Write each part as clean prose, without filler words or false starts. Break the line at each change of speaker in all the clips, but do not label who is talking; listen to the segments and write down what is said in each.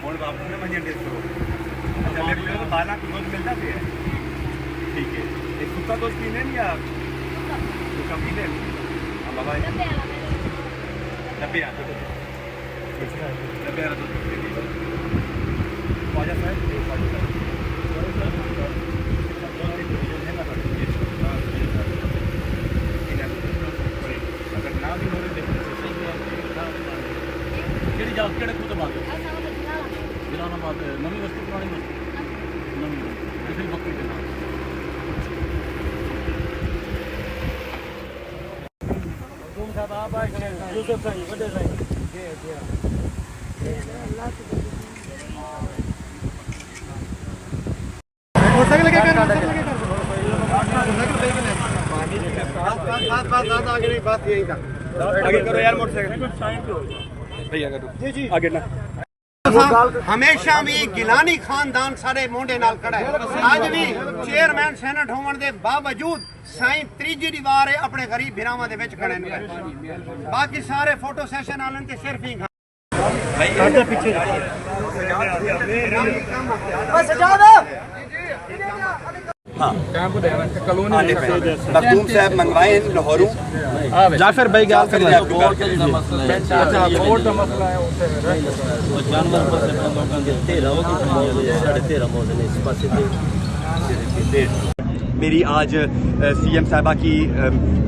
और वापस में मंजन टेस्ट करो। अच्छा लेफ्ट करो तो 12 की दोस्त मिलता भी है। ठीक है, एक कुत्ता दोस्त पीने नहीं या कुत्ता पी ले। हाँ बाबा 90 आता है। 90 आता तो आजा साहब अगर ना भी हो रहे ਕਿਹੜੀ ਜਾ ਕਿਹੜੇ ਖੁਦ ਬਾਤ ਜਲਾਲਾਬਾਦ ਨਵੀਂ ਬਸਤੀ ਪੁਰਾਣੀ ਬਸਤੀ ਨਵੀਂ ਕਿਸੇ ਬੱਕਰੀ ਦੇ ਨਾਲ ਤੁਮ ਸਾਹਿਬ ਆਪ ਆਏ ਯੂਸਫ ਸਾਈ ਵੱਡੇ ਸਾਈ मोटरसाइकिल के कर बात आगे बात यही था आगे करो यार मोटरसाइकिल भैया करो जी आगे ना
हमेशा भी गिलानी खानदान सारे मोंडे नाल खड़ा है आज भी चेयरमैन सैनेट होने के बावजूद साईं तीजी दी वार है अपने गरीब भिरावां दे विच खड़े ने बाकी सारे फोटो सेशन वाले ते सिर्फ ही पीछे बस सजा दो
मखदूम साहब मंगवाए लाहौरों जाफर भाई क्या कर रहे हैं अच्छा वोट का मसला है जानवर पर लोगों के 13 होगी 13.5 मौजूद है इस पास से मेरी आज सीएम साहबा की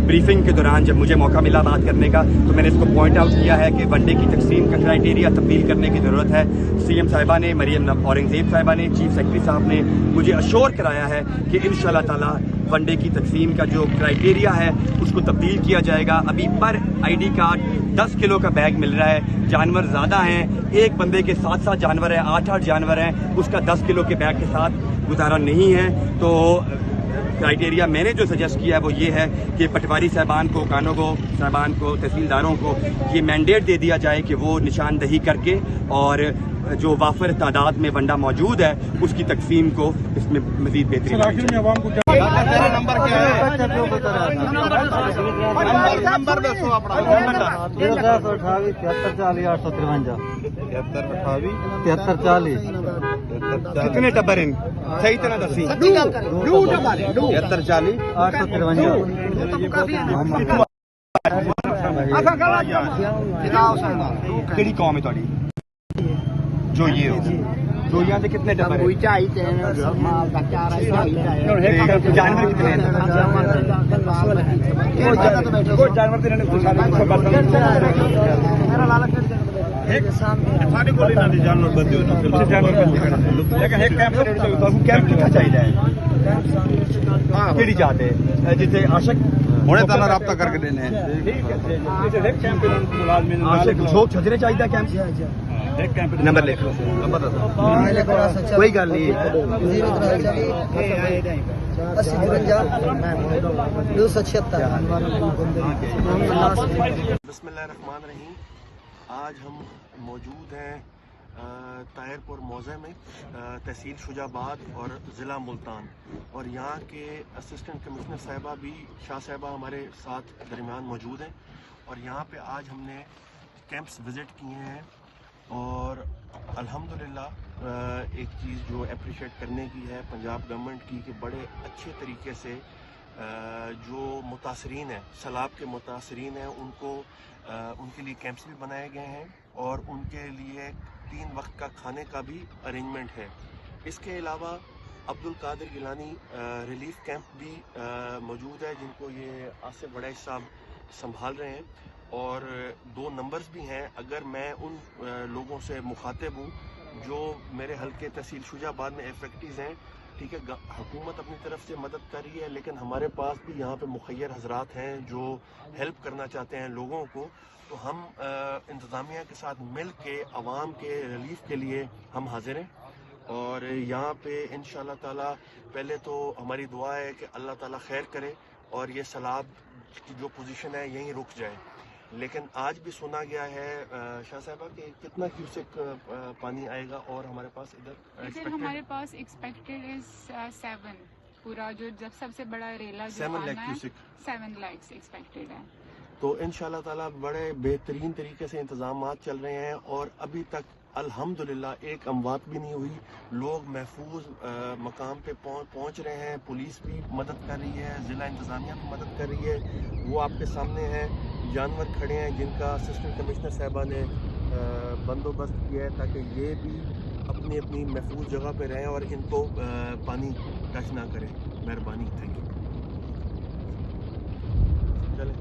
ब्रीफिंग के दौरान जब मुझे मौका मिला बात करने का तो मैंने इसको पॉइंट आउट किया है कि वनडे की तकसीम का क्राइटेरिया तब्दील करने की ज़रूरत है। सीएम साहिबा ने मरियम औरंगज़ेब साहिबा ने चीफ सेक्रेटरी साहब ने मुझे अश्योर कराया है कि इंशाल्लाह ताला वनडे की तकसीम का जो क्राइटेरिया है उसको तब्दील किया जाएगा। अभी पर ID कार्ड 10 किलो का बैग मिल रहा है, जानवर ज़्यादा हैं, एक बंदे के 7 जानवर हैं, 8 जानवर हैं, उसका 10 किलो के बैग के साथ गुजारा नहीं है। तो क्राइटेरिया मैंने जो सजेस्ट किया है वो ये है कि पटवारी साहबान को, कानूगो साहबान को, तहसीलदारों को ये मैंडेट दे दिया जाए कि वो निशानदही करके और जो वाफर तादाद में वंडा मौजूद है उसकी तकसीम को इसमें मजीद बेहतरी
नंबर क्या है नंबर दसो अपना
7340
कितने टब्बर हैं सही तरह दसी
7340
केड़ी कौम है थोड़ी जो ये हो जो यहाँ से कितने टब्बर हैं जानवर कितने हैं जानवर साढ़े को जानवर बंद लेकिन एक कैंप कितना चाहिए केड़ी जात है जिथे आशक
हुणे तां नाल राब्ता करके देने
आशक शोक छजरे चाहिए कैंप नंबर लिख लो नंबर कोई गल नहीं
बिस्मिल्लाहिर्रहमानिर्रहीम। आज हम मौजूद हैं ताहिरपुर मौज़े में तहसील शुजाबाद और ज़िला मुल्तान और यहाँ के असिस्टेंट कमिश्नर साहिबा भी शाह साहिबा हमारे साथ दरमियान मौजूद हैं और यहाँ पे आज हमने कैंप्स विज़िट किए हैं और अल्हम्दुलिल्लाह एक चीज़ जो अप्रिशिएट करने की है पंजाब गवर्नमेंट की कि बड़े अच्छे तरीके से जो मुतासरीन हैं सैलाब के मुतासरीन हैं उनको उनके लिए कैंप्स भी बनाए गए हैं और उनके लिए 3 वक्त का खाने का भी अरेंजमेंट है। इसके अलावा अब्दुल कादिर गिलानी रिलीफ कैंप भी मौजूद है जिनको ये आसिफ वड़ैच साहब संभाल रहे हैं और 2 नंबर्स भी हैं। अगर मैं उन लोगों से मुखातिब हूँ जो मेरे हल्के तहसील शुजाबाद में इफेक्टिव हैं, ठीक है, हुकूमत अपनी तरफ से मदद कर रही है लेकिन हमारे पास भी यहाँ पे मुखैर हजरात हैं जो हेल्प करना चाहते हैं लोगों को, तो हम इंतज़ामिया के साथ मिल के आवाम के रिलीफ के लिए हम हाजिर हैं और यहाँ पे इंशाअल्लाह ताला पहले तो हमारी दुआ है कि अल्लाह ताला खैर करे और ये सैलाब की जो पोजीशन है यहीं रुक जाए। लेकिन आज भी सुना गया है शाह साहबा कि कितना क्यूसेक पानी आएगा और हमारे पास इधर
हमारे पास एक्सपेक्टेड इज 7 पूरा जो जब सबसे बड़ा रेला जो
7 लाख क्यूसेक
7 लाख एक्सपेक्टेड है
تو انشاءاللہ تعالیٰ بڑے بہترین طریقے سے انتظامات چل رہے ہیں اور ابھی تک الحمدللہ ایک اموات بھی نہیں ہوئی. لوگ محفوظ مقام پہ پہنچ رہے ہیں. پولیس بھی مدد کر رہی ہے, ضلع انتظامیہ بھی مدد کر رہی ہے. وہ آپ کے سامنے ہیں, جانور کھڑے ہیں جن کا اسسٹنٹ کمشنر صاحبہ نے بندوبست کیا ہے تاکہ یہ بھی اپنی اپنی محفوظ جگہ پہ رہیں اور ان کو پانی ٹچ نہ کریں. مہربانی, تھینک یو. چلیں.